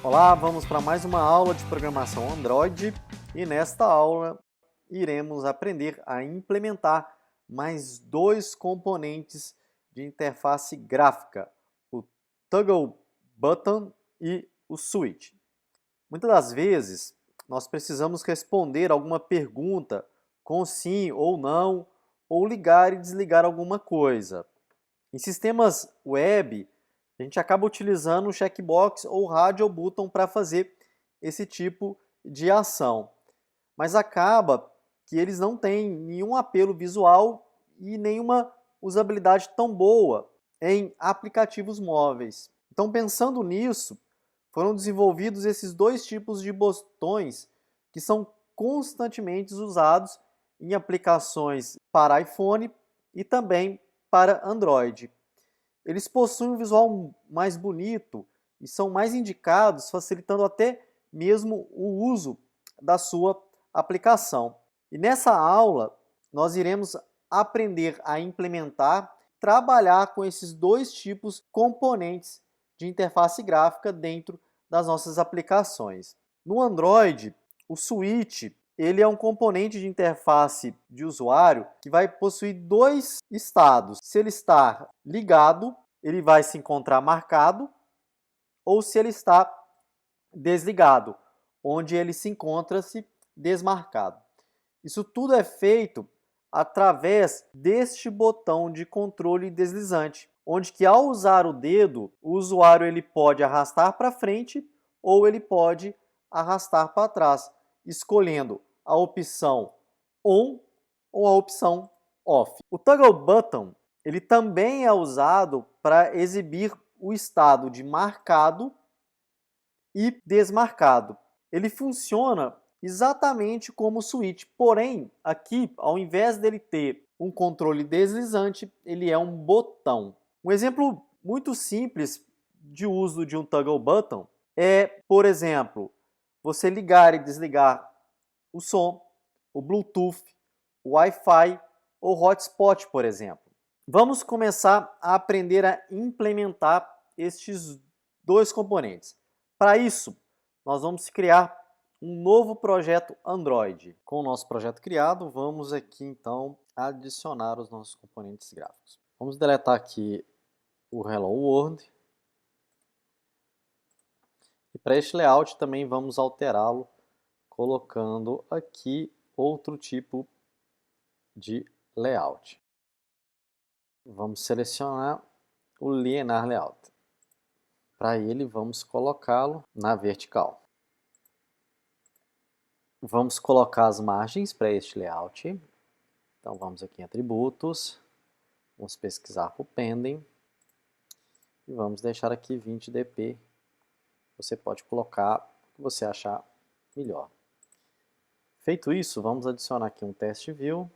Olá, vamos para mais uma aula de programação Android e nesta aula iremos aprender a implementar mais dois componentes de interface gráfica, o Toggle Button e o Switch. Muitas das vezes nós precisamos responder alguma pergunta com sim ou não, ou ligar e desligar alguma coisa. Em sistemas web, a gente acaba utilizando o checkbox ou radio button para fazer esse tipo de ação. Mas acaba que eles não têm nenhum apelo visual e nenhuma usabilidade tão boa em aplicativos móveis. Então, pensando nisso, foram desenvolvidos esses dois tipos de botões que são constantemente usados em aplicações para iPhone e também para Android. Eles possuem um visual mais bonito e são mais indicados, facilitando até mesmo o uso da sua aplicação. E nessa aula, nós iremos aprender a implementar, trabalhar com esses dois tipos componentes de interface gráfica dentro das nossas aplicações. No Android, o Switch ele é um componente de interface de usuário que vai possuir dois estados. Se ele está ligado, ele vai se encontrar marcado, ou se ele está desligado, onde ele se encontra-se desmarcado. Isso tudo é feito através deste botão de controle deslizante, onde que ao usar o dedo, o usuário ele pode arrastar para frente ou ele pode arrastar para trás, escolhendo a opção on ou a opção off. O toggle button ele também é usado para exibir o estado de marcado e desmarcado. Ele funciona exatamente como o switch, porém, aqui, ao invés dele ter um controle deslizante, ele é um botão. Um exemplo muito simples de uso de um toggle button é, por exemplo, você ligar e desligar o som, o Bluetooth, o Wi-Fi ou hotspot, por exemplo. Vamos começar a aprender a implementar estes dois componentes. Para isso, nós vamos criar um novo projeto Android. Com o nosso projeto criado, vamos aqui então adicionar os nossos componentes gráficos. Vamos deletar aqui o Hello World. E para este layout também vamos alterá-lo colocando aqui outro tipo de layout. Vamos selecionar o Linear Layout. Para ele, vamos colocá-lo na vertical. Vamos colocar as margens para este layout. Então, vamos aqui em Atributos, vamos pesquisar por Pending e vamos deixar aqui 20 dp. Você pode colocar o que você achar melhor. Feito isso, vamos adicionar aqui um Test View.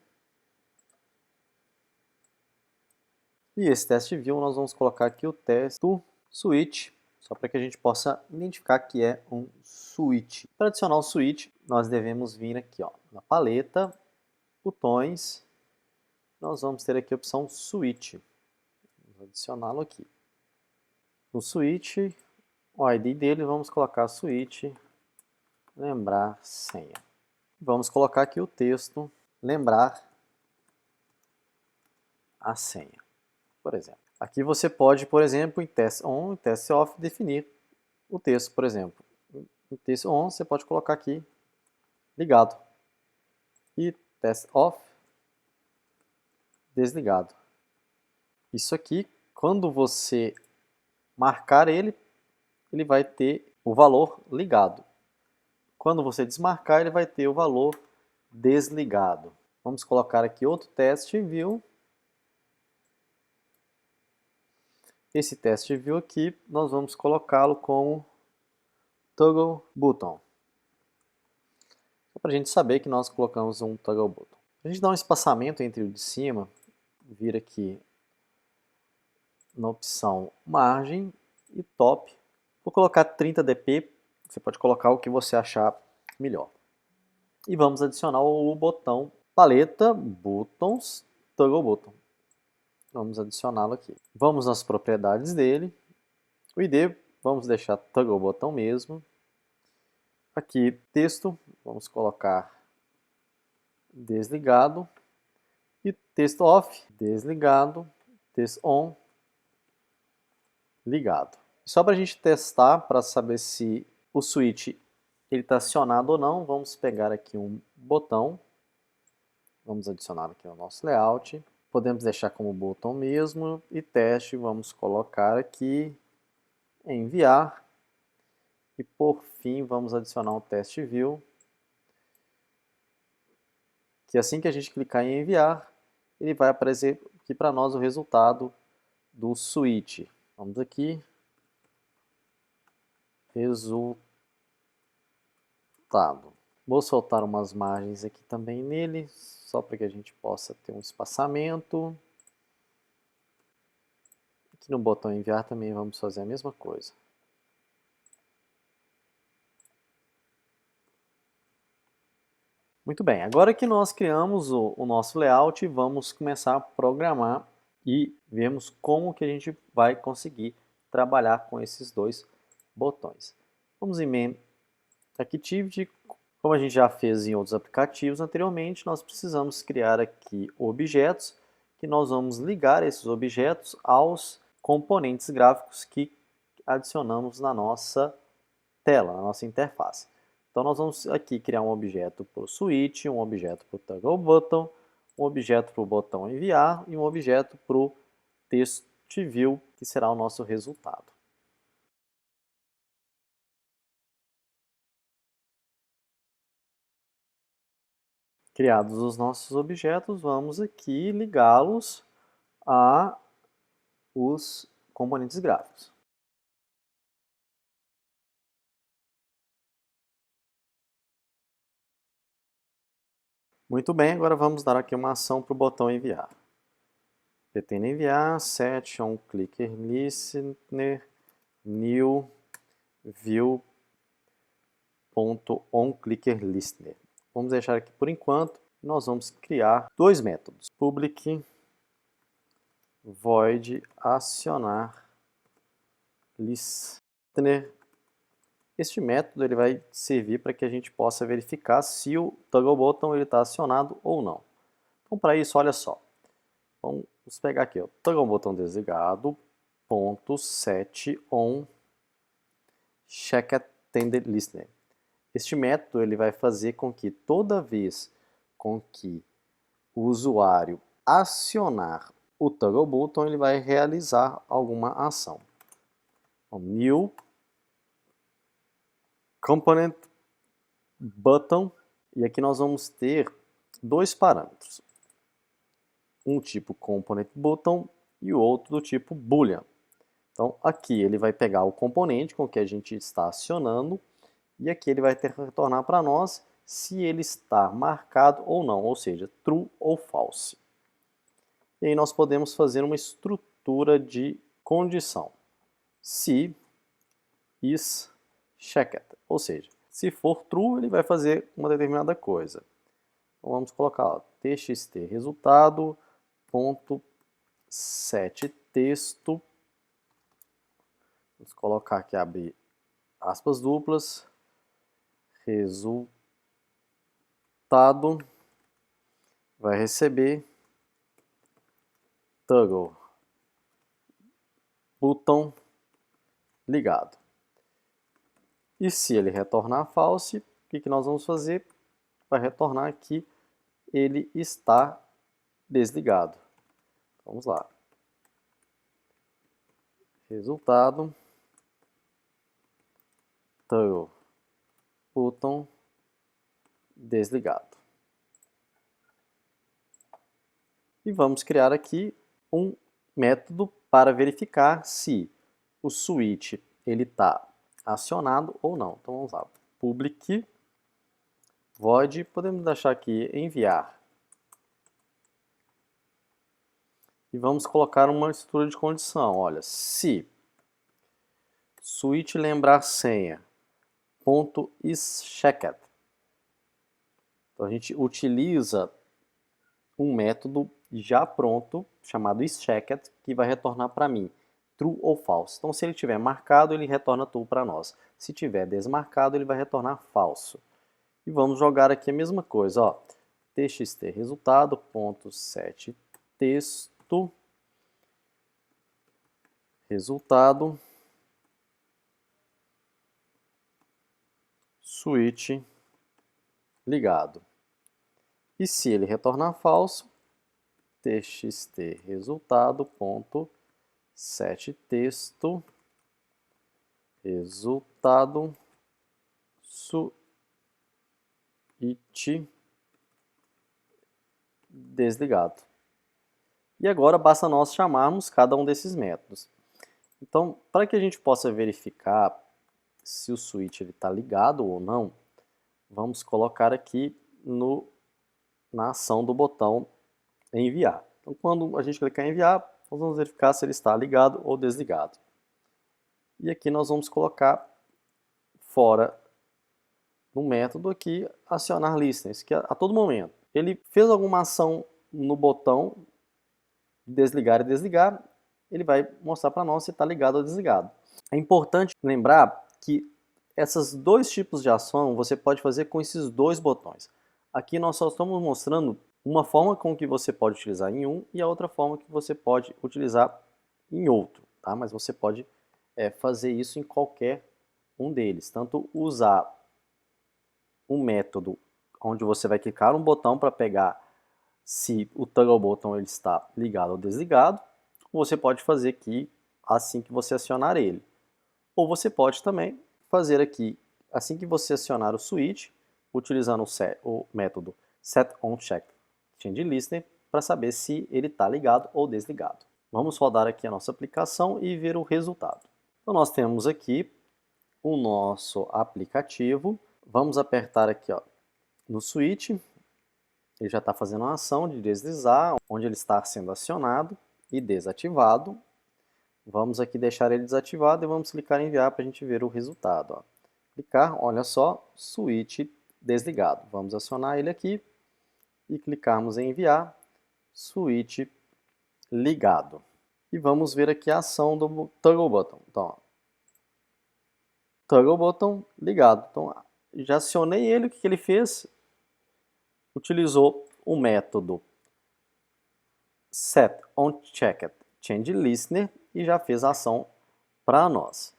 E esse Test View nós vamos colocar aqui o teste do Switch, só para que a gente possa identificar que é um switch. Para adicionar o switch, nós devemos vir aqui ó, na paleta, botões, nós vamos ter aqui a opção switch. Vamos adicioná-lo aqui. No switch, o ID dele, vamos colocar switch, lembrar senha. Vamos colocar aqui o texto, lembrar a senha, por exemplo. Aqui você pode, por exemplo, em test on e test off, definir o texto, por exemplo. Em test on, você pode colocar aqui ligado. E test off, desligado. Isso aqui, quando você marcar ele, ele vai ter o valor ligado. Quando você desmarcar, ele vai ter o valor desligado. Vamos colocar aqui outro teste view. Esse teste view aqui, nós vamos colocá-lo como toggle button. Só para a gente saber que nós colocamos um toggle button. A gente dá um espaçamento entre o de cima, vir aqui na opção margem e top. Vou colocar 30 dp, você pode colocar o que você achar melhor. E vamos adicionar o botão paleta, buttons, toggle button. Vamos adicioná-lo aqui. Vamos nas propriedades dele. O ID vamos deixar toggle botão mesmo. Aqui, texto, vamos colocar desligado. E texto off, desligado, texto on, ligado. Só para a gente testar, para saber se o switch está acionado ou não, vamos pegar aqui um botão, vamos adicionar aqui ao nosso layout, podemos deixar como botão mesmo, e teste, vamos colocar aqui, enviar, e por fim vamos adicionar um teste view, que assim que a gente clicar em enviar, ele vai aparecer aqui para nós o resultado do switch. Vamos aqui, resultado. Vou soltar umas margens aqui também nele, só para que a gente possa ter um espaçamento. Aqui no botão enviar também vamos fazer a mesma coisa. Muito bem, agora que nós criamos o nosso layout, vamos começar a programar e vermos como que a gente vai conseguir trabalhar com esses dois botões. Vamos em Main Activity. Como a gente já fez em outros aplicativos anteriormente, nós precisamos criar aqui objetos que nós vamos ligar esses objetos aos componentes gráficos que adicionamos na nossa tela, na nossa interface. Então nós vamos aqui criar um objeto para o switch, um objeto para o toggle button, um objeto para o botão enviar e um objeto para o text view, que será o nosso resultado. Criados os nossos objetos, vamos aqui ligá-los a os componentes gráficos. Muito bem, agora vamos dar aqui uma ação para o botão enviar. Pretendo enviar, set on clicker listener, new view on clicker listener. Vamos deixar aqui por enquanto. Nós vamos criar dois métodos. Public void acionar listener. Este método ele vai servir para que a gente possa verificar se o toggle button está acionado ou não. Então, para isso, olha só. Vamos pegar aqui, ó, toggle button desligado, ponto set on check attended listener. Este método ele vai fazer com que toda vez com que o usuário acionar o toggle button, ele vai realizar alguma ação. Então, new component button, e aqui nós vamos ter dois parâmetros. Um tipo component button e o outro do tipo boolean. Então aqui ele vai pegar o componente com que a gente está acionando e aqui ele vai retornar para nós se ele está marcado ou não, ou seja, true ou false. E aí nós podemos fazer uma estrutura de condição. Se is checked, ou seja, se for true ele vai fazer uma determinada coisa. Então vamos colocar ó, txt resultado ponto set texto. Vamos colocar aqui abrir aspas duplas. Resultado vai receber toggle button ligado. E se ele retornar false, o que nós vamos fazer? Vai retornar que ele está desligado. Vamos lá. Resultado toggle button desligado. E vamos criar aqui um método para verificar se o switch ele está acionado ou não. Então vamos lá, public void, podemos deixar aqui enviar. E vamos colocar uma estrutura de condição. Olha, se switch lembrar senha, ponto isChecked. Então a gente utiliza um método já pronto, chamado isChecked, que vai retornar para mim true ou false. Então, se ele tiver marcado, ele retorna true para nós. Se tiver desmarcado, ele vai retornar falso. E vamos jogar aqui a mesma coisa, ó. txt resultado, ponto set texto, resultado, switch ligado. E se ele retornar falso, txt resultado, ponto set texto, resultado, switch desligado. E agora basta nós chamarmos cada um desses métodos. Então, para que a gente possa verificar se o switch está ligado ou não, vamos colocar aqui na ação do botão enviar. Então, quando a gente clicar em enviar, nós vamos verificar se ele está ligado ou desligado. E aqui nós vamos colocar fora no método aqui acionar listeners, que a todo momento ele fez alguma ação no botão desligar e desligar, ele vai mostrar para nós se está ligado ou desligado. É importante lembrar que esses dois tipos de ação você pode fazer com esses dois botões. Aqui nós só estamos mostrando uma forma com que você pode utilizar em um e a outra forma que você pode utilizar em outro, tá? Mas você pode fazer isso em qualquer um deles. Tanto usar um método onde você vai clicar um botão para pegar se o toggle button ele está ligado ou desligado, você pode fazer aqui assim que você acionar ele. Ou você pode também fazer aqui, assim que você acionar o switch, utilizando o método setOnCheckChangeListener para saber se ele está ligado ou desligado. Vamos rodar aqui a nossa aplicação e ver o resultado. Então nós temos aqui o nosso aplicativo. Vamos apertar aqui ó, no switch. Ele já está fazendo uma ação de deslizar, onde ele está sendo acionado e desativado. Vamos aqui deixar ele desativado e vamos clicar em enviar para a gente ver o resultado. Ó. Clicar, olha só, switch desligado. Vamos acionar ele aqui e clicarmos em enviar, switch ligado. E vamos ver aqui a ação do toggle button. Então, ó, toggle button ligado. Então, já acionei ele, o que ele fez? Utilizou o método setOnCheckChangeListener e já fez a ação para nós.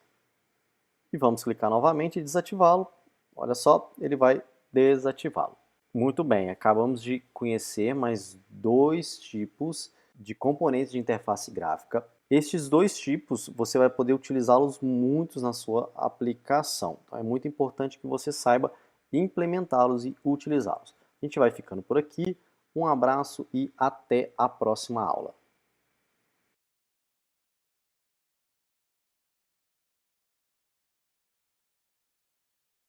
E vamos clicar novamente e desativá-lo. Olha só, ele vai desativá-lo. Muito bem, acabamos de conhecer mais dois tipos de componentes de interface gráfica. Estes dois tipos você vai poder utilizá-los muito na sua aplicação. Então, é muito importante que você saiba implementá-los e utilizá-los. A gente vai ficando por aqui. Um abraço e até a próxima aula.